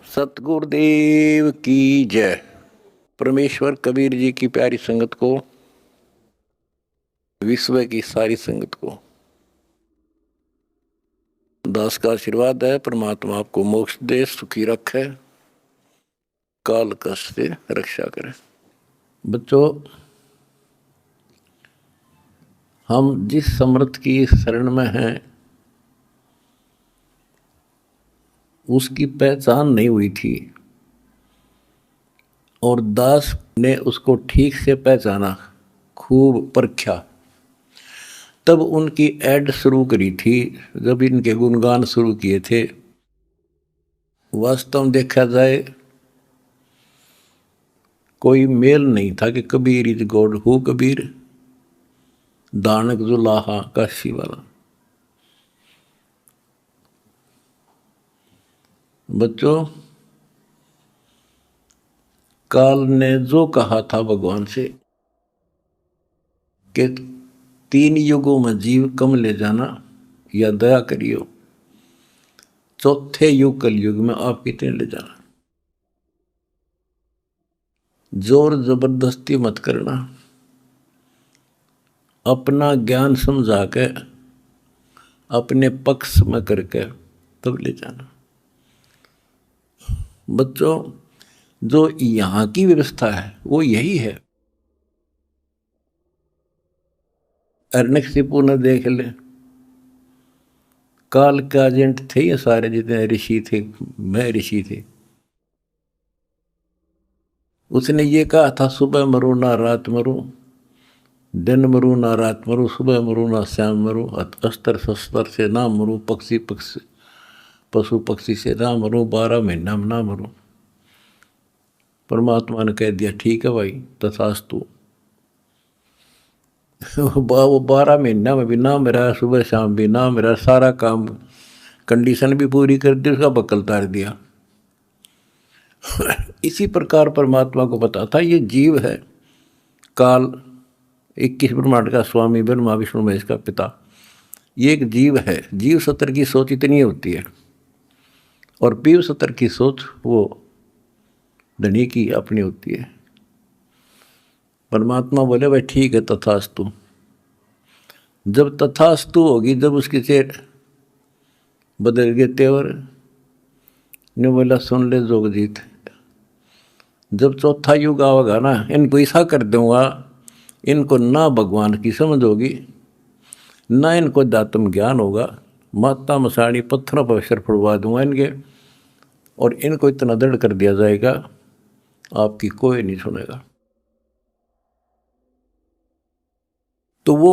सतगुरुदेव की जय। परमेश्वर कबीर जी की प्यारी संगत को, विश्व की सारी संगत को दास का आशीर्वाद है। परमात्मा आपको मोक्ष दे, सुखी रखे, काल कष्ट से रक्षा करे। बच्चों, हम जिस समर्थ की शरण में हैं उसकी पहचान नहीं हुई थी और दास ने उसको ठीक से पहचाना, खूब परखा। तब उनकी ऐड शुरू करी थी, जब इनके गुणगान शुरू किए थे। वास्तव में देखा जाए कोई मेल नहीं था कि Kabir is God, who Kabir, दानक जुलाहा काशी वाला। बच्चों, काल ने जो कहा था भगवान से कि 3 युगों में जीव कम ले जाना या दया करियो, चौथे युग कलयुग में आप कितने ले जाना। जोर जबरदस्ती मत करना, अपना ज्ञान समझा के अपने पक्ष में करके तब ले जाना। बच्चों, जो यहाँ की व्यवस्था है वो यही है। हिरण्यकशिपु ने देख ले, काल के एजेंट थे ये सारे, जितने ऋषि थे, मैं ऋषि थे। उसने ये कहा था, सुबह मरूं ना रात मरूं, दिन मरूं ना रात मरूं, सुबह मरूं ना शाम मरूं, अस्त्र शस्त्र से ना मरूं, पशु पक्षी से ना मरूं, 12 महीना में ना मरूं। परमात्मा ने कह दिया, ठीक है भाई, तथास्तु। वो 12 महीना में भी ना मेरा, सुबह शाम भी ना मेरा, सारा काम कंडीशन भी पूरी कर दी, उसका बक्कल तार दिया। इसी प्रकार परमात्मा को पता था ये जीव है, काल 21 ब्रह्मांड का स्वामी, ब्रह्मा विष्णु महेश का पिता, ये एक जीव है। जीव सत्र की सोच इतनी होती है और पीव सत्र की सोच वो धनी की अपनी होती है। परमात्मा बोले, भाई ठीक है, तथास्तु। जब तथास्तु होगी, जब उसके चेहर बदल गए तेवर, ने बोला, सुन ले जोगजीत, जब चौथा युग आवेगा ना, इनको ऐसा कर दूंगा, इनको ना भगवान की समझ होगी, ना इनको अध्यात्म ज्ञान होगा, माता मसाणी पत्थरों पर सिर फुड़वा दूंगा इनके, और इनको इतना दृढ़ कर दिया जाएगा आपकी कोई नहीं सुनेगा। तो वो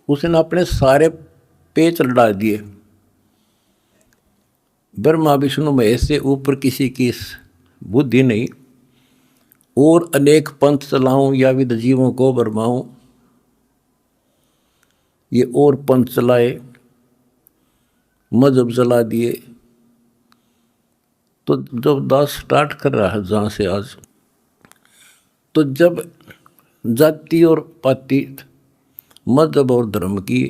उसने अपने सारे पेच लड़ा दिए। ब्रह्मा विष्णु महेश से ऊपर किसी की बुद्धि नहीं, और अनेक पंथ चलाऊं या विद जीवों को बरमाऊं, ये और पंथ चलाए, मजहब चला दिए। तो जब दास स्टार्ट कर रहा है जहाँ से आज, तो जब जाति और पाति, मजहब और धर्म की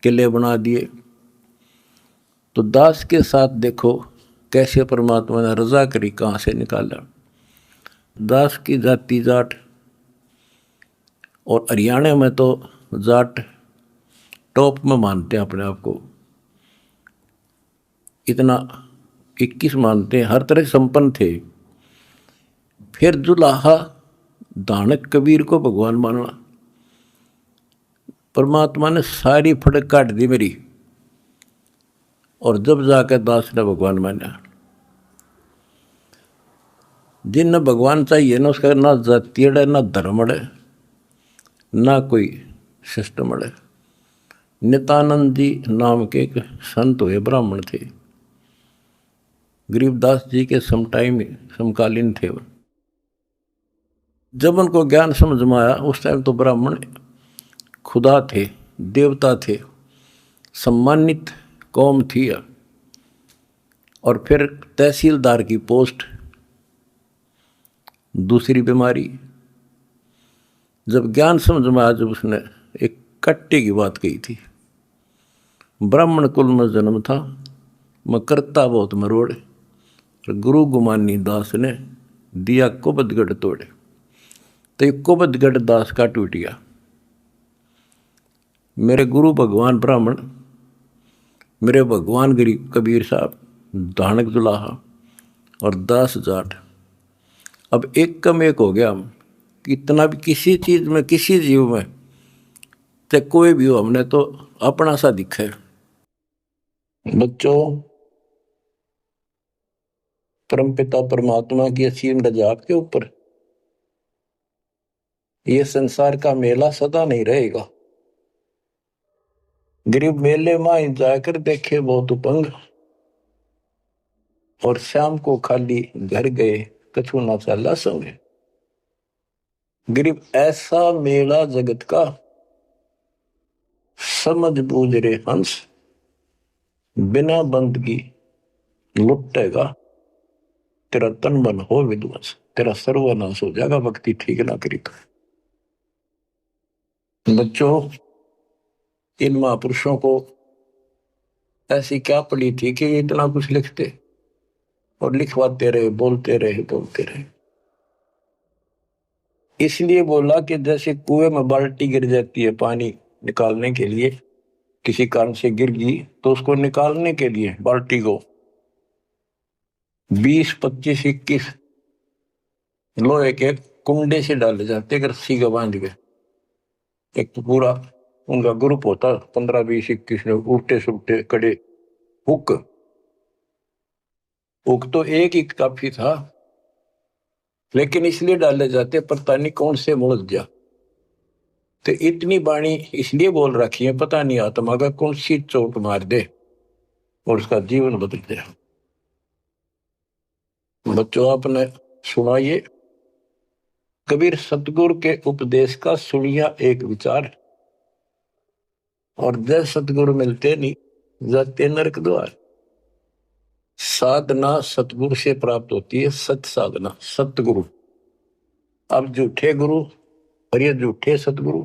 किले बना दिए, तो दास के साथ देखो कैसे परमात्मा ने रजा करी, कहाँ से निकाला। दास की जाति जाट, और हरियाणा में तो जाट टॉप में मानते हैं अपने आप को, इतना 21 मानते हैं, हर तरह संपन्न थे। फिर जुलाहा दानक कबीर को भगवान मानना, परमात्मा ने सारी फड़क काट दी मेरी, और जब जाकर दास ने भगवान माना। जिन भगवान चाहिए ना, उसका ना जाति अड़े, ना धर्म अड़े, ना कोई सिस्टम अड़े। नित्यानंद जी नाम के एक संत हुए, ब्राह्मण थे, गरीबदास जी के समकालीन थे। जब उनको ज्ञान समझ में आया, उस टाइम तो ब्राह्मण खुदा थे, देवता थे, सम्मानित कौम थी। और फिर तहसीलदार की पोस्ट, दूसरी बीमारी। जब ज्ञान समझ में आया, जब उसने एक कट्टे की बात कही थी, ब्राह्मण कुल में जन्म था, मैं करता बहुत मरोड़, और गुरु गुमानी दास ने दिया कुबदगढ़ तोड़े, तो ये कुबदगढ़ दास का टूट गया। मेरे गुरु भगवान ब्राह्मण, मेरे भगवान गरीब कबीर साहब, धानक दुलाहा और दास जाट, अब एक कम एक हो गया हम। कितना भी किसी चीज में, किसी जीव में, चाहे कोई भी हो, हमने तो अपना सा दिखा है। बच्चों, परमपिता परमात्मा की असीम रजा आपके ऊपर। ये संसार का मेला सदा नहीं रहेगा। गरीब मेले में जाकर देखे बहुत उपंग, और शाम को खाली घर गए कछु ना चला संगे। गरीब ऐसा मेला जगत का, समझ बूझ रे हंस, बिना बंदगी लुटेगा, तेरा तन मन हो विध्वंस, तेरा सर्वनाश हो जाएगा भक्ति ठीक ना करी तो। बच्चों, इन महापुरुषों को ऐसी क्या पड़ी थी कि इतना कुछ लिखते और लिखवाते रहे, बोलते रहे, बोलते रहे। इसलिए बोला कि जैसे कुएं में बाल्टी गिर जाती है पानी निकालने के लिए, किसी कारण से गिर गई, तो उसको निकालने के लिए बाल्टी को 20, 25, 21 लोहे के कुंडे से डाले जाते, रस्सी का बांध के। एक तो पूरा उनका ग्रुप होता, 15, 20, 21 लोग, उल्टे सुलटे कड़े, हुक हुक तो एक ही काफी था, लेकिन इसलिए डाले जाते पता नहीं कौन से मुड़ गया। तो इतनी बाणी इसलिए बोल रखी है, पता नहीं आत्मा का कौन सी चोट मार दे और उसका जीवन बदल दे। बच्चों, आपने सुना ये कबीर सतगुरु के उपदेश का सुनिया एक विचार, और जय सतगुरु मिलते नहीं जाते नरक द्वार। साधना सतगुरु से प्राप्त होती है, सत साधना, सतगुरु। अब झूठे गुरु और ये झूठे सतगुरु,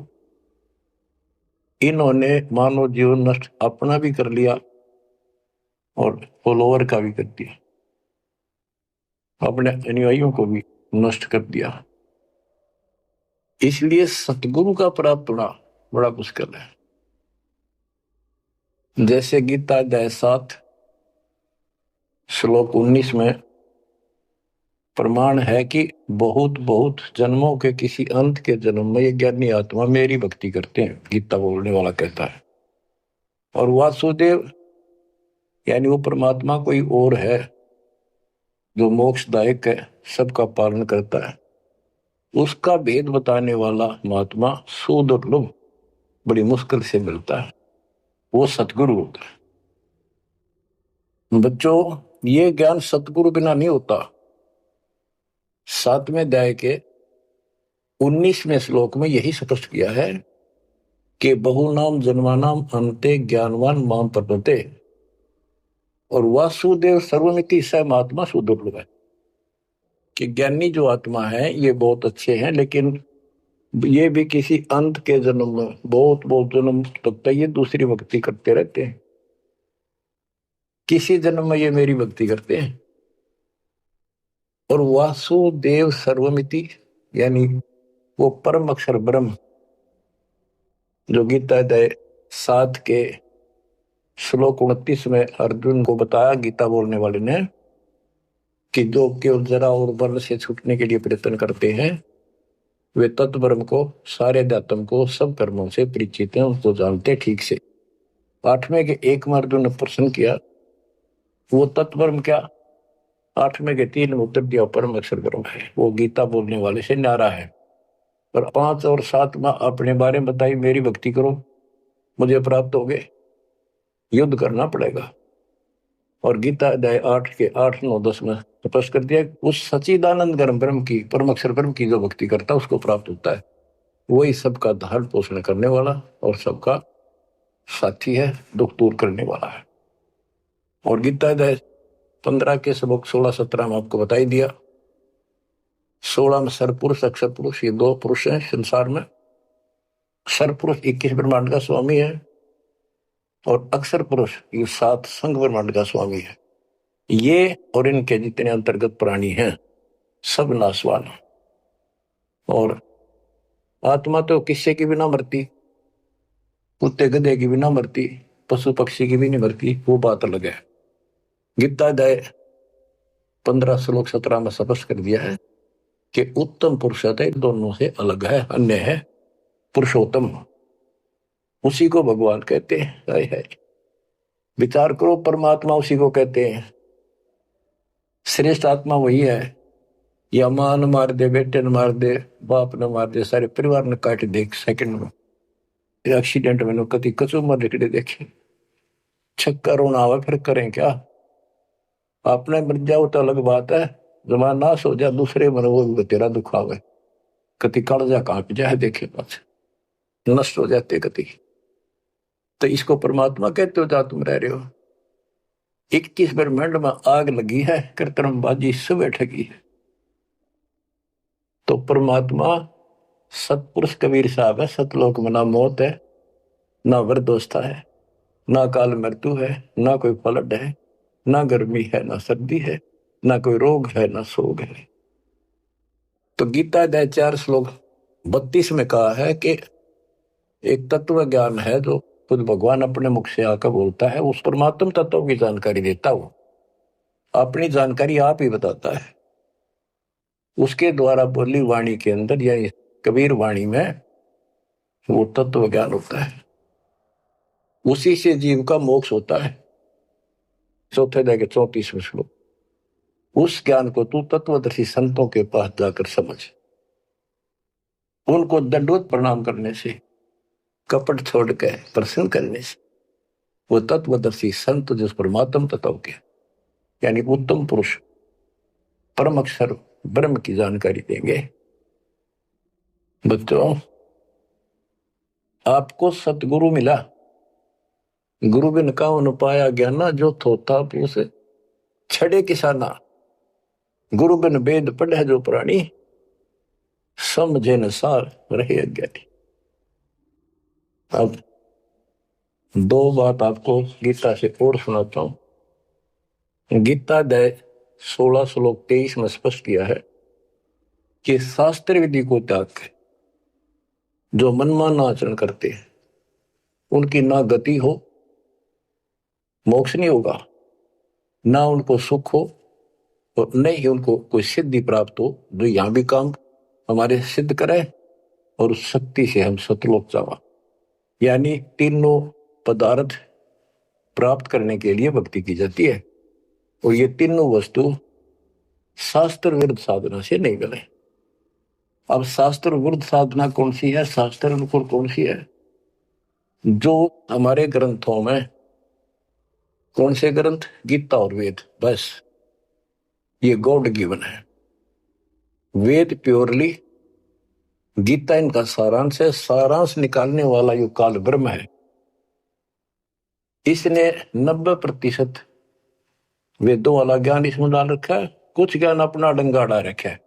इन्होंने मानव जीवन नष्ट अपना भी कर लिया और फॉलोअर का भी कर दिया, अपने अनुयायियों को भी नष्ट कर दिया। इसलिए सतगुरु का प्राप्त होना बड़ा मुश्किल है। जैसे गीता अध्याय 7 श्लोक 19 में प्रमाण है कि बहुत बहुत जन्मों के किसी अंत के जन्म में ये ज्ञानी आत्मा मेरी भक्ति करते हैं, गीता बोलने वाला कहता है। और वासुदेव यानी वो परमात्मा कोई और है जो मोक्षदायक है, सबका पालन करता है, उसका भेद बताने वाला महात्मा सुदुर्लभ, बड़ी मुश्किल से मिलता है, वो सतगुरु होता है। बच्चों, ये ज्ञान सतगुरु बिना नहीं होता। 7वें अध्याय के 19वें श्लोक में यही स्पष्ट किया है कि बहुनाम जन्मानाम अंते ज्ञानवान माम प्रपते, और वासुदेव सर्वमिति स महात्मा सुदुर्लभ है, कि ज्ञानी जो आत्मा है ये बहुत अच्छे हैं, लेकिन ये भी किसी अंत के जन्म में बहुत बहुत जन्म तक ये दूसरी भक्ति करते रहते हैं, किसी जन्म में ये मेरी भक्ति करते हैं। और वासुदेव सर्वमिति यानी वो परम अक्षर ब्रह्म, जो गीता अध्याय 7 के श्लोक 29 में अर्जुन को बताया गीता बोलने वाले ने, कि जो केवल जरा और बल से छूटने के लिए प्रयत्न करते हैं, वे तत्ब्रह्म को, सारे अध्यात्म को, सब कर्मों से परिचित हैं, उसको जानते ठीक से। 8वें के 1 में अर्जुन ने प्रश्न किया, वो तत्ब्रह्म क्या? 8वें के 3 में उत्तर दिया, परम अक्षर ब्रह्म है, वो गीता बोलने वाले से न्यारा है। और 5 और 7 में अपने बारे में बताई, मेरी भक्ति करो मुझे प्राप्त हो गए, युद्ध करना पड़ेगा। और गीता अध्याय 8 के 8, 9, 10 में स्पष्ट कर दिया, उस सच्चिदानंद ब्रह्म की, परम अक्षर ब्रह्म की जो भक्ति करता है उसको प्राप्त होता है। वही सबका धारण पोषण करने वाला और सबका साथी है, दुख दूर करने वाला है। और गीता अध्याय 15 के श्लोक 16, 17 में आपको बताई दिया। 16 में सरपुरुष, अक्षर पुरुष, ये 2 पुरुष हैं संसार में। सरपुरुष 21 ब्रह्मांड का स्वामी है, और अक्षर पुरुष ये 7 संघ ब्रह्मांड का स्वामी है। ये और इनके जितने अंतर्गत प्राणी हैं सब नाशवान। और आत्मा तो किससे की भी ना मरती, कुत्ते गधे की भी ना मरती, पशु पक्षी की भी नहीं मरती, वो बात अलग है। गीता अध्याय 15 श्लोक 17 में स्पष्ट कर दिया है कि उत्तम पुरुष है दोनों से अलग है, अन्य है पुरुषोत्तम, उसी को भगवान कहते हैं। हाय हाय, विचार करो, परमात्मा उसी को कहते हैं। श्रेष्ठ आत्मा वही है। या मां न मार दे, बेटे न मार दे, बाप न मार दे, सारे परिवार ने काट दे एक सेकंड में। एक्सीडेंट में कति कचू मर निकले देखे, छक्का रोना आवा, फिर करें क्या। आपने मर जाओ तो अलग बात है, जमान नाश हो जाए दूसरे मर वो भी तेरा दुख आवे, कति कालजा कांप जाए देखे पास नष्ट हो जाते कति। तो इसको परमात्मा कहते हो जहां तुम रह रहे हो। 21 ब्रह्मांड में आग लगी है, कृत्रिमबाजी सब ठगी है। तो परमात्मा सतपुरुष कबीर साहब है। सतलोक में ना मौत है, ना वृद्धोस्था है, ना काल मृत्यु है, ना कोई फ्लड है, ना गर्मी है, ना सर्दी है, ना कोई रोग है, ना शोक है। तो गीता अध्याय 4 श्लोक 32 में कहा है कि एक तत्व ज्ञान है जो खुद भगवान अपने मुख से आकर बोलता है, उस परमात्म तत्व की जानकारी देता हूं, अपनी जानकारी आप ही बताता है। उसके द्वारा बोली वाणी के अंदर, यानी कबीर वाणी में, वो तत्व ज्ञान होता है। उसी से जीव का मोक्ष होता है। चौथे अध्याय के 34वें श्लोक। उस ज्ञान को तू तत्वदर्शी संतों के पास जाकर समझ, उनको दंडवत प्रणाम करने से, कपट छोड़ के प्रसन्न करने से, वो तत्वदर्शी संत जिस परमात्म तत्व के यानी उत्तम पुरुष परम अक्षर ब्रह्म की जानकारी देंगे। बच्चों, आपको सतगुरु मिला, गुरु बिन काहू पाया ज्ञाना, जो थोथा पूछ छड़े किसाना, गुरु बिन वेद पढ़े जो प्राणी, समझे न सार रहे अज्ञानी। अब दो बात आपको गीता से और सुनाता हूं। गीता अध्याय 16 श्लोक 23 में स्पष्ट किया है कि शास्त्र विधि को त्याग के जो मनमाना आचरण करते हैं उनकी ना गति हो, मोक्ष नहीं होगा, ना उनको सुख हो, और न ही उनको कोई सिद्धि प्राप्त हो जो यहां भी काम हमारे सिद्ध करे और उस शक्ति से हम सतलोक जावा। यानी तीनों पदार्थ प्राप्त करने के लिए भक्ति की जाती है, और ये तीनों वस्तु शास्त्र विरुद्ध साधना से नहीं मिले। अब शास्त्र विरुद्ध साधना कौन सी है, शास्त्र अनुकूल कौन सी है? जो हमारे ग्रंथों में, कौन से ग्रंथ? गीता और वेद, बस ये गॉड गिवन है। वेद प्योरली, गीता इनका सारांश है। सारांश निकालने वाला यो काल ब्रह्म है। इसने 90% वेदों वाला ज्ञान इसमें डाल रखा है, कुछ ज्ञान अपना डंगाड़ा रखा है।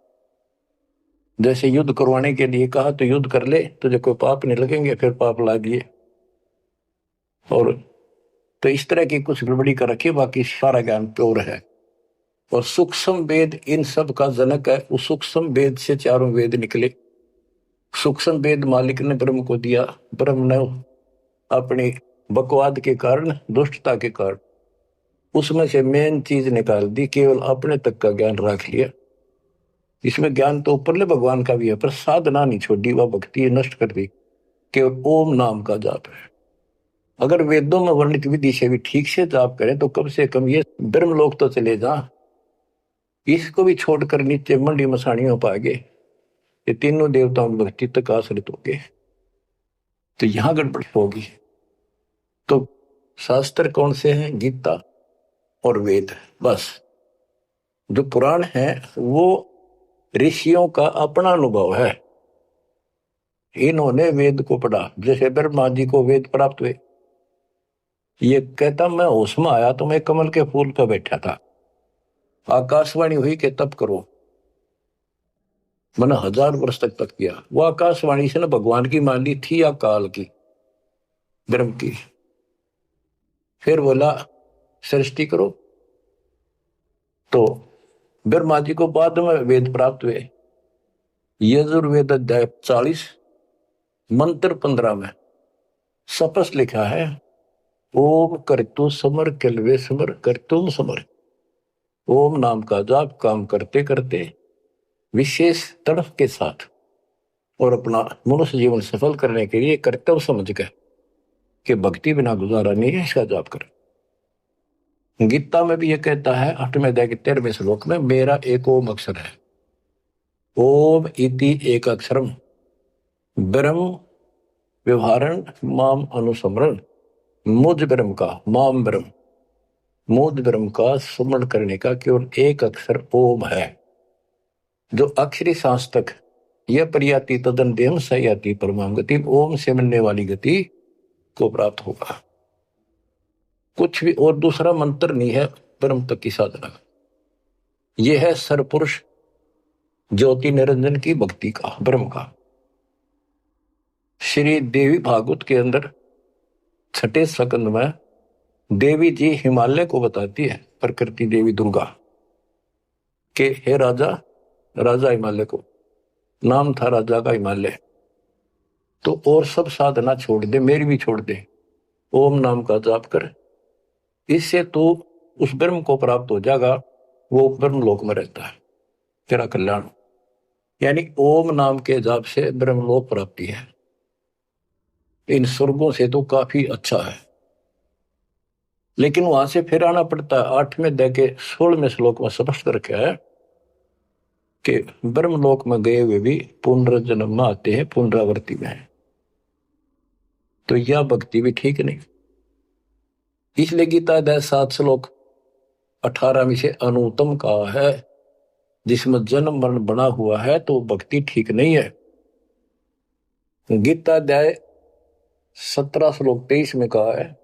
जैसे युद्ध करवाने के लिए कहा तो युद्ध कर ले, तुझे कोई पाप नहीं लगेंगे, फिर पाप लागिए। और तो इस तरह की कुछ गड़बड़ी कर रखी, बाकी सारा ज्ञान प्योर है। और सूक्ष्म वेद इन सब का जनक है। उस सूक्ष्म वेद से चारों वेद निकले। सूक्ष्म वेद मालिक ने ब्रह्म को दिया, ब्रह्म ने अपनी बकवाद के कारण, दुष्टता के कारण उसमें से मेन चीज निकाल दी, केवल अपने तक का ज्ञान रख लिया। इसमें ज्ञान तो ऊपरले भगवान का भी है, पर साधना नहीं छोड़ी, वह भक्ति नष्ट कर दी। केवल ओम नाम का जाप है। अगर वेदों में वर्णित विधि से भी ठीक से जाप करें तो कम से कम ये ब्रह्मलोक तो चले जा। इसको भी छोड़कर नीचे मंडी मसाणी हो पाएंगे, ये तीनों देवताओं की भक्ति तक आश्रित होंगे, तो यहां गड़बड़ी होगी। तो शास्त्र कौन से हैं? गीता और वेद, बस। जो पुराण है वो ऋषियों का अपना अनुभव है। इन्होंने वेद को पढ़ा, जैसे ब्रह्मा जी को वेद प्राप्त हुए। ये कहता मैं होश में आया तो मैं कमल के फूल पर बैठा था, आकाशवाणी हुई कि तप करो। मैंने 1000 वर्ष तक तप किया। वो आकाशवाणी से ना भगवान की मान ली थी या काल की, ब्रह्म की। फिर बोला सृष्टि करो, तो ब्रह्मा जी को बाद में वेद प्राप्त हुए। यजुर्वेद अध्याय 40 मंत्र 15 में स्पष्ट लिखा है, ओम करतु समर किलवे समर करतुम समर। ओम नाम का जाप काम करते करते विशेष तड़फ के साथ और अपना मनुष्य जीवन सफल करने के लिए कर्तव्य समझ कर कि भक्ति बिना गुजारा नहीं है, इसका जाप कर। गीता में भी यह कहता है 8वें अध्याय के 13वें श्लोक में, मेरा एक ओम अक्षर है, ओम इति एक अक्षरम ब्रह्म व्यवहारण माम अनुसमरण। मुझ ब्रह्म का, माम ब्रह्म, मुझ ब्रह्म का स्मरण करने का केवल एक अक्षर ओम है, जो अक्षरी सांस तक यह परियाति तदन देम सयाति परमाम गति, ओम से मिलने वाली गति को प्राप्त होगा। कुछ भी और दूसरा मंत्र नहीं है ब्रह्म तक की साधना। यह है सरपुरुष ज्योति निरंजन की भक्ति का, ब्रह्म का। श्री देवी भागवत के अंदर 6ठे स्कंद में देवी जी हिमालय को बताती है, प्रकृति देवी दुर्गा के, हे राजा, राजा हिमालय को नाम था राजा का हिमालय, तो और सब साधना छोड़ दे, मेरी भी छोड़ दे, ओम नाम का जाप कर, इससे तो उस ब्रह्म को प्राप्त हो जाएगा, वो ब्रह्म लोक में रहता है, तेरा कल्याण। यानी ओम नाम के जाप से ब्रह्मलोक प्राप्ति है, इन स्वर्गों से तो काफी अच्छा है। लेकिन वहां से फिर आना पड़ता है। 8वें अध्याय के 16वें श्लोक में स्पष्ट रखा है कि ब्रह्मलोक में गए हुए भी पुनर्जन्म में आते हैं, पुनरावृत्ति में है, तो यह भक्ति भी ठीक नहीं। इसलिए गीता अध्याय 7 श्लोक 18 से अनुत्तम कहा है, जिसमें जन्म मरण बना हुआ है तो भक्ति ठीक नहीं है। गीता अध्याय 17 श्लोक 23 में कहा है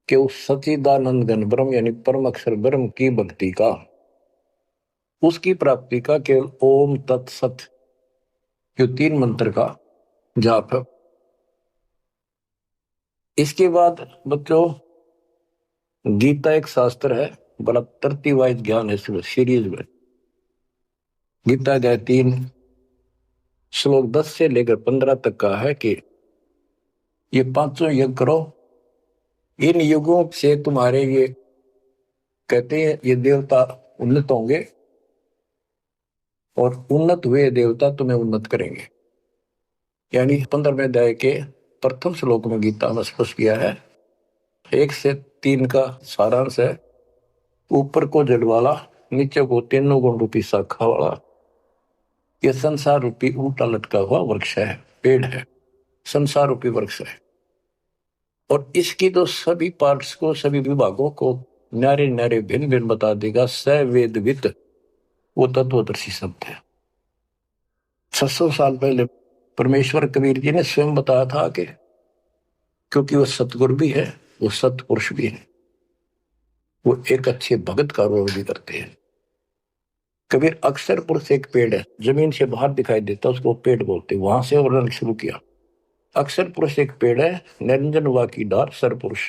कि उस सच्चिदानंद घन ब्रह्म यानी परम अक्षर ब्रह्म की भक्ति का, उसकी प्राप्ति का केवल ओम तत्सत जो 3 मंत्र का जाप है। इसके बाद बच्चों गीता एक शास्त्र है, बड़ा तरतीवाइज ज्ञान है सीरीज में। गीता अध्याय 3 श्लोक 10 से लेकर 15 तक का है कि ये 5 यज्ञ करो, इन युगों से तुम्हारे ये कहते हैं ये देवता उन्नत होंगे और उन्नत हुए देवता तुम्हें उन्नत करेंगे। यानी 15वें अध्याय के प्रथम श्लोक में गीता में स्पष्ट किया है, 1 से 3 का सारांश है, ऊपर को जड़ वाला, नीचे को 3 गुण रूपी शाखा वाला, यह संसार रूपी उल्टा लटका हुआ वृक्ष है, पेड़ है, संसार रूपी वृक्ष है। और इसकी तो सभी पार्ट्स को, सभी विभागों को न्यारे न्यारे भिन्न भिन्न बता देगा सवेदवित वो तत्वदर्शी शब्द है। 600 साल पहले परमेश्वर कबीर जी ने स्वयं बताया था कि क्योंकि वो सतगुरु भी है, वो सतपुरुष भी है, वो एक अच्छे भगत का रोल भी करते हैं। कबीर अक्षर पुरुष एक पेड़ है, जमीन से बाहर दिखाई देता, उसको पेड़ बोलते, वहां से वर्णन शुरू किया। अक्षर पुरुष एक पेड़ है, निरंजन वा की डार सर पुरुष,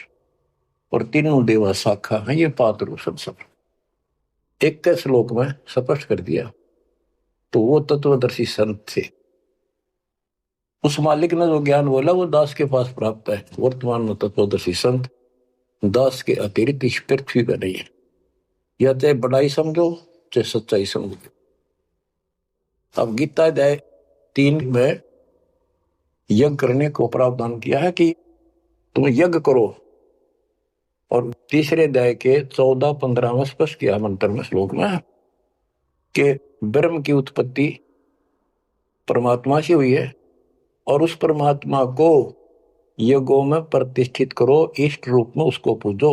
और तीनों देवा शाखा है, ये पात्र सब 21 श्लोक में स्पष्ट कर दिया। तो वो तत्वदर्शी संत थे, उस मालिक ने जो ज्ञान बोला वो दास के पास प्राप्त है। वर्तमान में तत्वदर्शी संत दास के अतिरिक्त इस पृथ्वी पर नहीं है, या चाहे बड़ाई समझो चाहे सच्चाई समझो। अब गीता अध्याय 3 में यज्ञ करने को प्रावधान किया है कि तुम यज्ञ करो, और तीसरे अध्याय के 14-15 में स्पष्ट किया मंत्र में श्लोक में कि ब्रह्म की उत्पत्ति परमात्मा से हुई है, और उस परमात्मा को यज्ञों में प्रतिष्ठित करो, इष्ट रूप में उसको पूजो,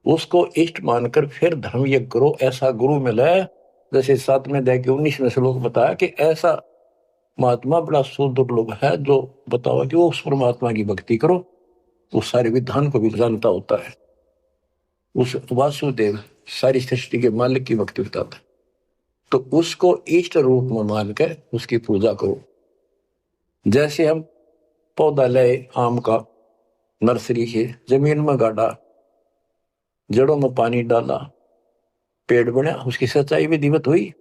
उसको इष्ट मानकर फिर धर्म यज्ञ करो। ऐसा गुरु मिला है, जैसे 7वें अध्याय के 19वें श्लोक बताया कि ऐसा महात्मा बड़ा सुदुर्लभ है जो बताओ कि वो उस परमात्मा की भक्ति करो, उस सारे विधान को भी जानता होता है, उस वासुदेव सारी सृष्टि के मालिक की भक्ति बताता है, तो उसको इष्ट रूप में मानकर उसकी पूजा करो। जैसे हम पौधा लाए आम का नर्सरी से, जमीन में गाड़ा, जड़ों में पानी डाला, पेड़ बना, उसकी सच्चाई विधिवत हुई।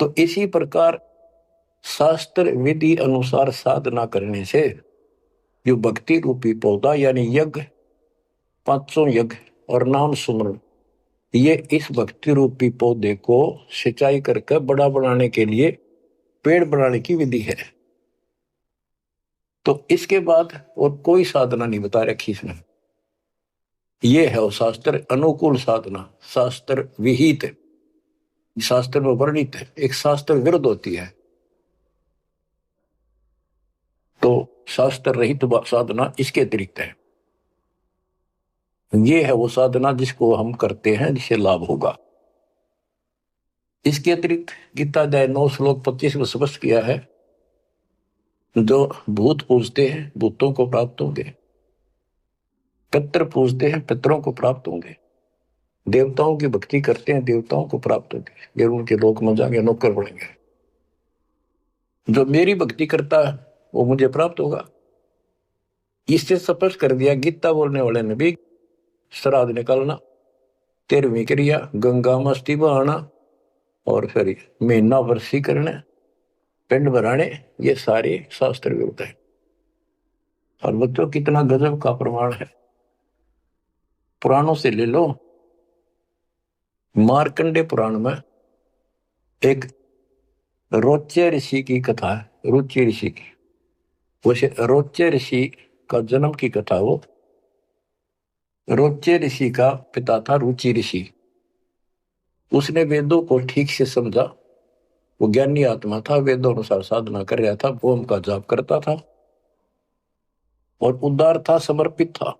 तो इसी प्रकार शास्त्र विधि अनुसार साधना करने से जो भक्ति रूपी पौधा यानी यज्ञ, 500 यज्ञ और नाम सुमरण, ये इस भक्ति रूपी पौधे को सिंचाई करके बड़ा बनाने के लिए पेड़ बनाने की विधि है। तो इसके बाद और कोई साधना नहीं बता रखी इसने। ये है वो शास्त्र अनुकूल साधना, शास्त्र विहित, शास्त्र में वर्णित है। एक शास्त्र विरुद्ध होती है, तो शास्त्र रहित साधना इसके अतिरिक्त है। ये है वो साधना जिसको हम करते हैं, जिससे लाभ होगा। इसके अतिरिक्त गीता अध्याय 9 श्लोक 25 में स्पष्ट किया है, जो भूत पूजते हैं भूतों को प्राप्त होंगे, पितर पूजते हैं पितरों को प्राप्त होंगे, देवताओं की भक्ति करते हैं देवताओं को प्राप्त होंगे, ये उनके लोक में जाएंगे, नौकर बनेंगे। जो मेरी भक्ति करता है वो मुझे प्राप्त होगा। इससे स्पष्ट कर दिया गीता बोलने वाले ने भी, श्राद्ध निकालना, 13वीं क्रिया, गंगा मस्ती बहाना, और फिर महीना वर्षी करने, पिंड भराने, ये सारे शास्त्र विरुद्ध है। और बच्चों कितना गजब का प्रमाण है, पुराणों से ले लो। मार्कंडे पुराण में एक रोच्य ऋषि की कथा है, रुचि ऋषि की। वैसे रोच्य ऋषि का जन्म की कथा, वो रोच्य ऋषि का पिता था रुचि ऋषि। उसने वेदों को ठीक से समझा, वो ज्ञानी आत्मा था, वेदों अनुसार साधना कर रहा था, ओम का जाप करता था और उदार था, समर्पित था।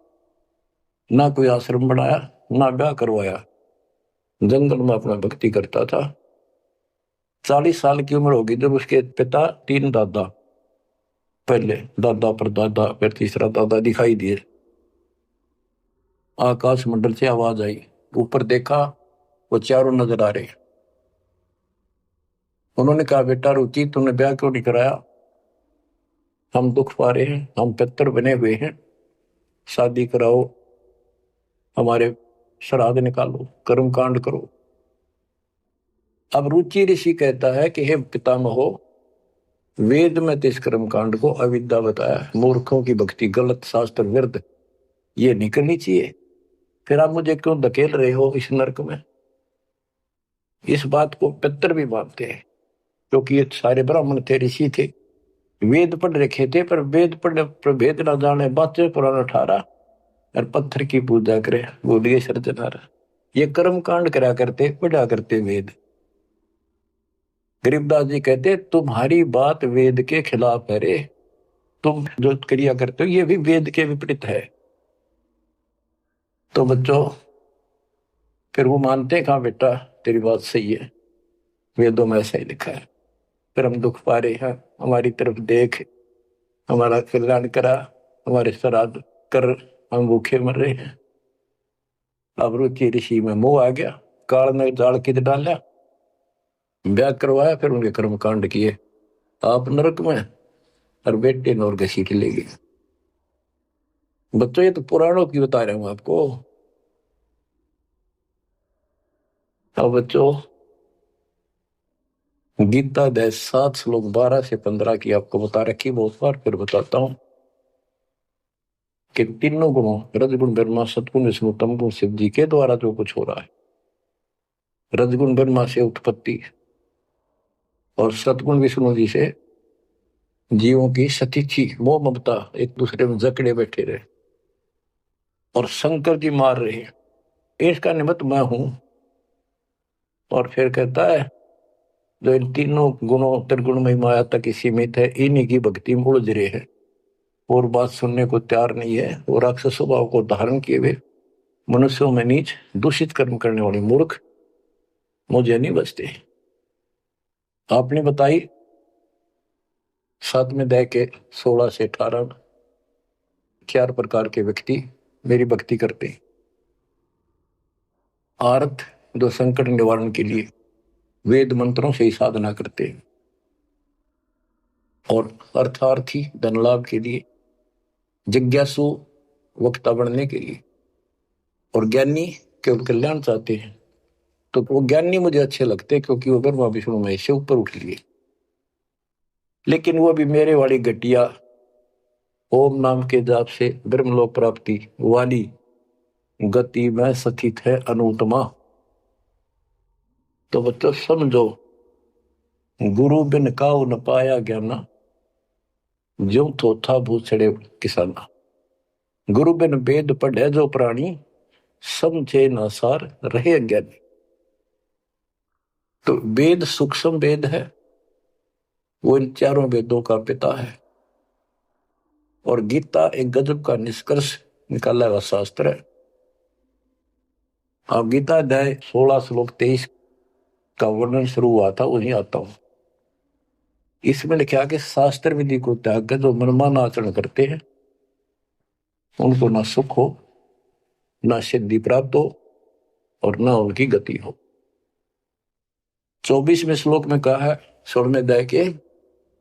ना कोई आश्रम बनाया, ना ब्याह करवाया, जंगल में अपना भक्ति करता था। 40 साल की उम्र होगी जब उसके पिता 3 दादा, पहले दादा पर दादा फिर तीसरा दादा दिखाई दिए। आकाश मंडल से आवाज आई, ऊपर देखा, वो चारों नजर आ रहे। उन्होंने कहा, बेटा रुचि तुमने ब्याह क्यों नहीं कराया, हम दुख पा रहे हैं, हम पितर बने हुए हैं, शादी कराओ, हमारे श्राद्ध निकालो, कर्म कांड करो। अब रुचि ऋषि कहता है कि हे पितामहो, वेद में तो इस कर्म कांड को अविद्या बताया, मूर्खों की भक्ति, गलत, शास्त्र विरुद्ध, ये नहीं करनी चाहिए। फिर आप मुझे क्यों धकेल रहे हो इस नरक में। इस बात को पितर भी मानते हैं, क्योंकि ये सारे ब्राह्मण थे, ऋषि थे, वेद पढ़ रखे थे, पर वेद पढ़ प्रभेद ना जाने, बातें पुराना ठारा और पत्थर की पूजा करे, बोलिए सर्जनार। ये कर्म कांड करा करते, पढ़ा करते वेद। गरीबदास जी कहते, तुम्हारी बात वेद के खिलाफ है रे, तुम जो क्रिया करते हो ये भी वेद के विपरीत है। तो बच्चों फिर वो मानते हैं, कहा बेटा तेरी बात सही है, वेदों में ऐसा ही लिखा है, फिर हम दुख पा रहे हैं, हमारी तरफ देख, हमारा कल्याण करा, हमारे श्राद्ध कर, हम भूखे मर रहे हैं। अब रुचि ऋषि में मोह आ गया, काल ने जाल कित डाला, ब्याह करवाया, फिर उनके कर्म कांड किए, आप नरक में और बेटे नौर घसीट ले गए। बच्चों ये तो पुराणों की बता रहा हूं आपको। अब बच्चों गीता अध्याय 7 श्लोक 12 से 15 की आपको बता रखी बहुत बार, फिर बताता हूं कि तीनों गुणों, रजगुण ब्रह्मा, सतगुण विष्णु, तमगुण शिव जी के द्वारा जो कुछ हो रहा है। रजगुण ब्रह्मा से उत्पत्ति और सतगुण विष्णु जी से जीवों की सतीची मोह ममता, एक दूसरे में जकड़े बैठे रहे, और शंकर जी मार रहे हैं, इसका निमित्त मैं हूं। और फिर कहता है, जो इन तीनों गुणों त्रिगुणमय माया तक सीमित है, इन्हीं की भक्ति में उलझ रहे हैं और बात सुनने को तैयार नहीं है, और राक्षस स्वभाव को धारण किए हुए मनुष्यों में नीच दूषित कर्म करने वाले मूर्ख मुझे नहीं बचते। आपने बताई 7वें अध्याय के 16 से 18 4 प्रकार के व्यक्ति मेरी भक्ति करते हैं। आर्थ, जो संकट निवारण के लिए वेद मंत्रों से ही साधना करते हैं, और अर्थार्थी धन लाभ के लिए, जिज्ञासु वक्ता बनने के लिए, और ज्ञानी केवल कल्याण चाहते हैं। तो वो ज्ञानी मुझे अच्छे लगते क्योंकि वो ब्रह्मा विष्णु महेश से ऊपर उठ लिए। लेकिन वो भी मेरे वाली घटिया ओम नाम के जाप से ब्रह्मलोक प्राप्ति वाली गति में स्थित है अनुत्तमा। तो बच्चों समझो, गुरु बिन काऊ न पाया ज्ञाना, ज्यों थोथा भूसड़े किसाना। गुरु बिन वेद पढ़े जो प्राणी, समझे न सार रहे अज्ञानी। तो वेद सूक्ष्म वेद है, वो इन चारों वेदों का पिता है। और गीता एक गजब का निष्कर्ष निकाला हुआ शास्त्र है। अब गीता अध्याय 16 श्लोक 23 का वर्णन शुरू हुआ था, वहीं आता हूं। इसमें लिखा कि शास्त्र विधि को त्याग कर जो मनमाना आचरण करते हैं उनको ना सुख हो, ना सिद्धि प्राप्त हो और ना उनकी गति हो। 24वें श्लोक में कहा है 16वें अध्याय के,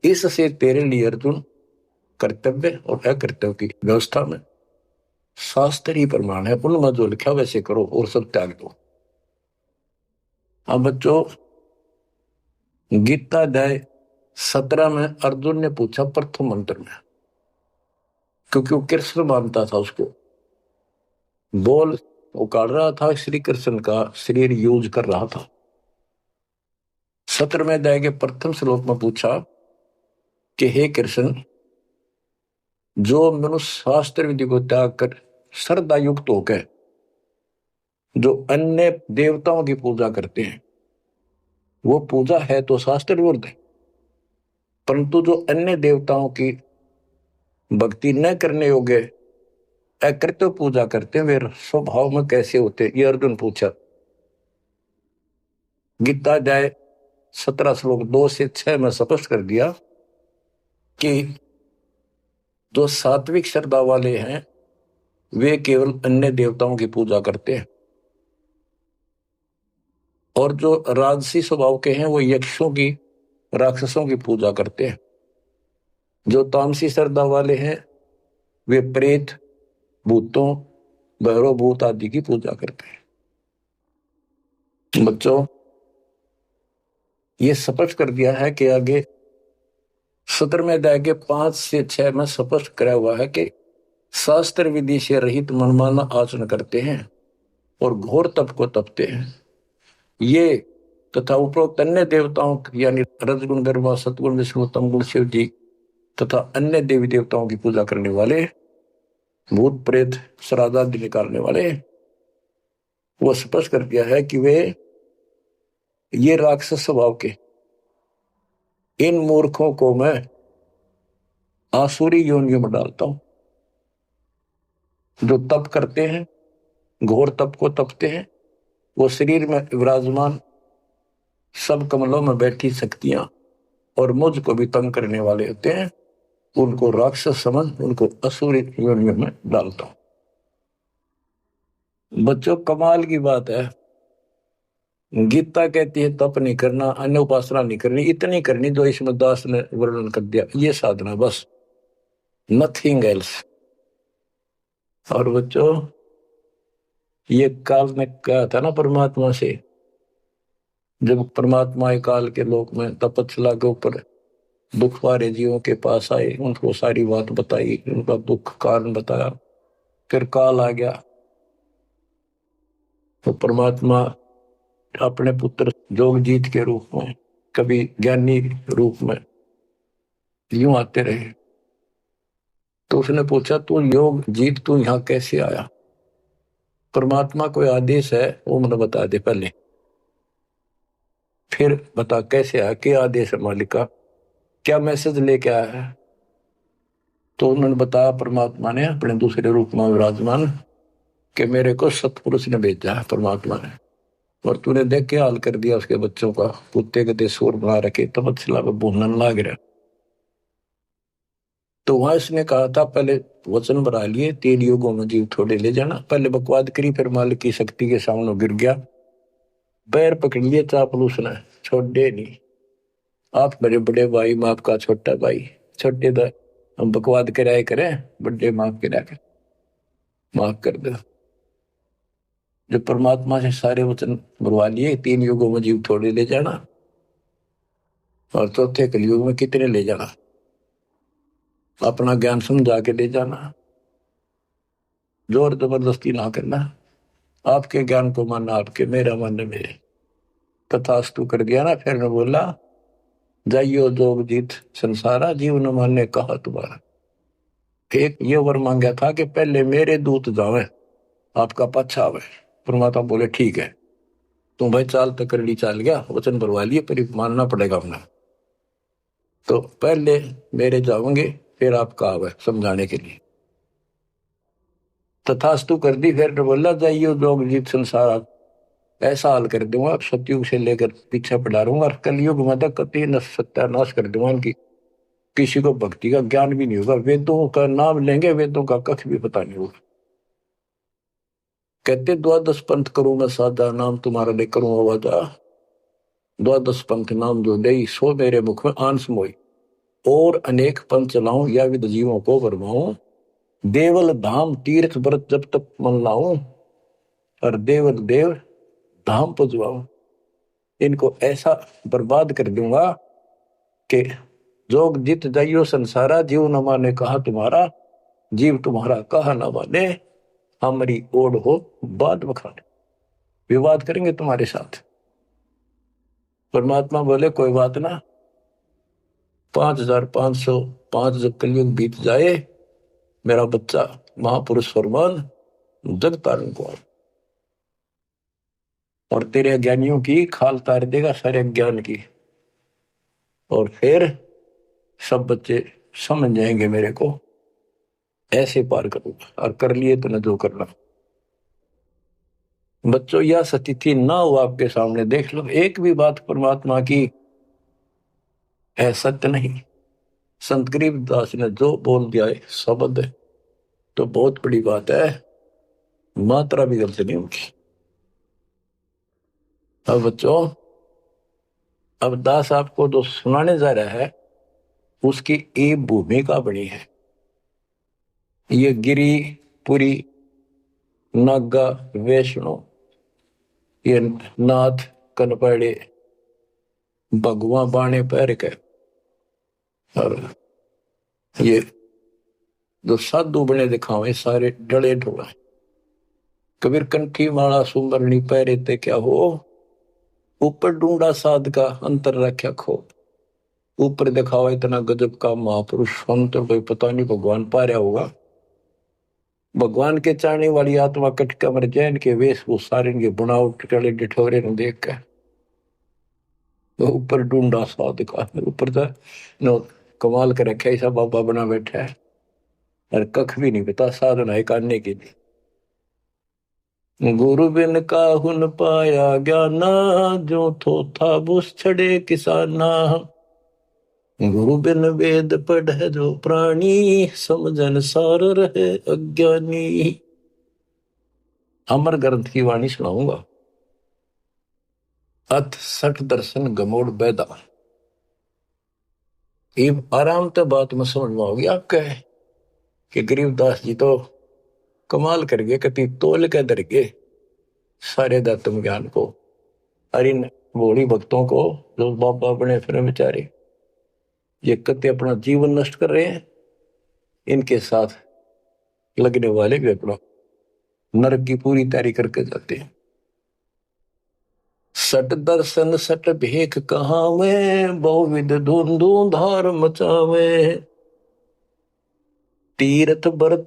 इससे तेरे लिए अर्जुन कर्तव्य और अकर्तव्य की व्यवस्था में शास्त्र ही प्रमाण है, उनमें जो लिखा वैसे करो और सब त्याग दो। अब बच्चों, गीता अध्याय 17 में अर्जुन ने पूछा प्रथम मंत्र में, क्योंकि वो कृष्ण मानता था उसको, बोल वो काट रहा था, श्री कृष्ण का शरीर यूज कर रहा था। 17वें अध्याय के प्रथम श्लोक में पूछा कि हे कृष्ण, जो मनुष्य शास्त्र विधि को त्याग कर श्रद्धा युक्त होकर जो अन्य देवताओं की पूजा करते हैं, वो पूजा है तो शास्त्र विरुद्ध है। परंतु जो अन्य देवताओं की भक्ति न करने योग्य अकृत्य पूजा करते हैं, वे स्वभाव में कैसे होते हैं, ये अर्जुन पूछा। गीता अध्याय 17 श्लोक 2 से 6 में स्पष्ट कर दिया कि जो सात्विक श्रद्धा वाले हैं वे केवल अन्य देवताओं की पूजा करते हैं, और जो राजसी स्वभाव के हैं वो यक्षों की, राक्षसों की पूजा करते हैं। जो तामसी श्रद्धा वाले हैं वे प्रेत, भूतों, भैरव भूत आदि की पूजा करते हैं। बच्चों, ये स्पष्ट कर दिया है कि आगे 17वें अध्याय के 5 से 6 में स्पष्ट कराया हुआ है कि शास्त्र विधि से रहित मनमाना आचरण करते हैं और घोर तप को तपते हैं, ये तथा उपरोक्त अन्य देवताओं यानी रजगुण, ब्रह्मा, सतगुण, विष्णु, तमगुण, शिव जी तथा अन्य देवी देवताओं की पूजा करने वाले, भूत प्रेत श्राद्ध आदि निकालने वाले, वो स्पष्ट कर दिया है कि वे ये राक्षस स्वभाव के इन मूर्खों को मैं आसुरी योनियों में डालता हूं। जो तप करते हैं, घोर तप को तपते हैं, वो शरीर में विराजमान सब कमलों में बैठी शक्तियां और मुझ को भी तंग करने वाले होते हैं, उनको राक्षस समझ उनको असुरी योनियों में डालता हूं। बच्चों, कमाल की बात है, गीता कहती है तप नहीं करना, अन्य उपासना नहीं करनी, इतनी करनी जो इसमें दास ने वर्णन कर दिया, ये साधना बस, नथिंग एल्स। और बच्चों, ये काल ने कहा था ना परमात्मा से, जब परमात्मा काल के लोक में तपस्या के ऊपर दुख वाले जीवों के पास आए, उनको सारी बात बताई, उनका दुख कारण बताया, फिर काल आ गया तो परमात्मा अपने पुत्र जोगजीत के रूप में, कभी ज्ञानी रूप में यूं आते रहे। तो उसने पूछा, तू योग जीत, तू यहां कैसे आया? परमात्मा कोई आदेश है वो मुझे बता दे पहले, फिर बता कैसे आया, क्या आदेश है मालिक का, क्या मैसेज लेके आया है? तो उन्होंने बताया परमात्मा ने अपने दूसरे रूप में विराजमान कि मेरे को सतपुरुष ने भेजा है परमात्मा ने, और तूने देख के हाल कर दिया उसके बच्चों का, कुत्ते के देशोर बना रखे, तपस्या में भूनने लग रहा। तो वहां इसने कहा था पहले वचन बना लिए, 3 युगों में जीव थोड़े ले जाना, पहले बकवाद करी, फिर मालिक की शक्ति के सामने गिर गया, पैर पकड़ लिए चापलूस ने, छोड़े नहीं। आप मेरे बड़े भाई, मैं आपका छोटा भाई, छोटे तो हम बकवाद कराए करें, बड़े माफ करा कर माफ कर दो। जो परमात्मा से सारे वचन बुलवा लिए, 3 युगों में जीव थोड़े ले जाना और चौथे कलयुग में कितने ले जाना, अपना ज्ञान समझा के ले जाना, जोर जबरदस्ती ना करना, आपके ज्ञान को मानना आपके, मेरा मानना मेरे। तथास्तु कर दिया ना। फिर ने बोला जाइयो जोग जीत संसारा, जीव न माने कहा तुम्हारा। एक ये वर मांगा था कि पहले मेरे दूत जावे, आपका पाछा आवे। परमात्मा बोले ठीक है, तुम भाई चाल तो कर ली, चाल गया, वचन भरवा लिए, पर मानना पड़ेगा अपना। तो पहले मेरे जाओगे, फिर आपका आवे समझाने के लिए। तथास्तु कर दी। फिर बोला जाइयो जोग जीत संसारा, ऐसा हाल कर दूंगा सतयुग से लेकर पीछे पड़ा रहूंगा, और कलयुग में तक कति सत्यानाश कर दूंगा इनकी। किसी को भक्ति का ज्ञान भी नहीं होगा, वेदों का नाम लेंगे, वेदों का कख भी पता नहीं होगा। कहते द्वादश पंथ करूं मैं साधा, नाम तुम्हारा ले करूं आवाजा। द्वादश पंथ नाम जो ले, सो मेरे मुख में आंस मोई। और अनेक पंथ चलाऊं, या विद जीवों को बरमाऊं। देवल धाम तीर्थ व्रत जब तक मन लाऊं, और देवल देव धाम पुजवाऊं। इनको ऐसा बर्बाद कर दूंगा कि जोग जित जाइयो संसारा, जीव न माने कहा तुम्हारा। जीव तुम्हारा कहा न माने, हमारी ओढ़ हो बात बखाने। विवाद करेंगे तुम्हारे साथ। परमात्मा बोले कोई बात ना, 5505 जब कलयुग बीत जाए, मेरा बच्चा महापुरुष फरमान जग तारण को, और तेरे अज्ञानियों की खाल तार देगा, सारे ज्ञान की। और फिर सब बच्चे समझ जाएंगे मेरे को, ऐसे पार करूंगा। और कर लिए तो न जो करना। बच्चों यह स्थिति ना हो आपके सामने, देख लो एक भी बात परमात्मा की है सत्य नहीं। संत गरीबदास ने जो बोल दिया है शब्द है, तो बहुत बड़ी बात है, मात्रा भी गलत नहीं होगी। अब बच्चों, अब दास आपको जो सुनाने जा रहा है, उसकी एक भूमिका बनी है। ये गिरी पुरी नागा वैष्णो, ये नाथ कनपड़े भगवा बाणे पैर के, और ये जो साधु बने दिखावे सारे डले ढोला। कबीर कंठी माला सुंबरनी पैरे ते क्या हो, ऊपर ढूंढा साध का अंतर रख्या खो। ऊपर दिखावा इतना गजब का महापुरुष संत, कोई पता नहीं भगवान पा रहा होगा। भगवान के चाहने वाली आत्मा कटका मर जैन के वेशभूषा इनके बुनावट टले डिठोरे ने देख कर ऊपर ढूंढा साध का, ऊपर तो नो कमाल कर रखा, ऐसा बाबा बना बैठा है, और कख भी नहीं पता साधना है करने के लिए। गुरु बिन काहुन पाया ज्ञाना, जो थो था बुस छड़े किसाना। गुरु बिन वेद पढ़े जो प्राणी, समझन सार रहे अज्ञानी। अमर ग्रंथ की वाणी सुनाऊंगा। अथ सठ दर्शन गमोड़ बैदा। ये आराम तो बात में समझ में होगी आपका है कि गरीबदास जी तो कमाल कर गए, कति तोल के दर गए सारे दत्तम ज्ञान को, और इन भोली भक्तों को जो बाबा बने फिर बेचारे ये कति अपना जीवन नष्ट कर रहे हैं, इनके साथ लगने वाले भी अपना नरक की पूरी तैयारी करके जाते हैं। सट दर्शन सट भेख कहावे, बहुविध धुंधु धार मचावे। तीर्थ व्रत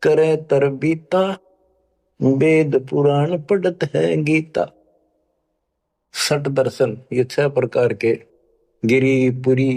करे तर बीता, वेद पुराण पढ़त है गीता। सट दर्शन ये 6 प्रकार के गिरी पुरी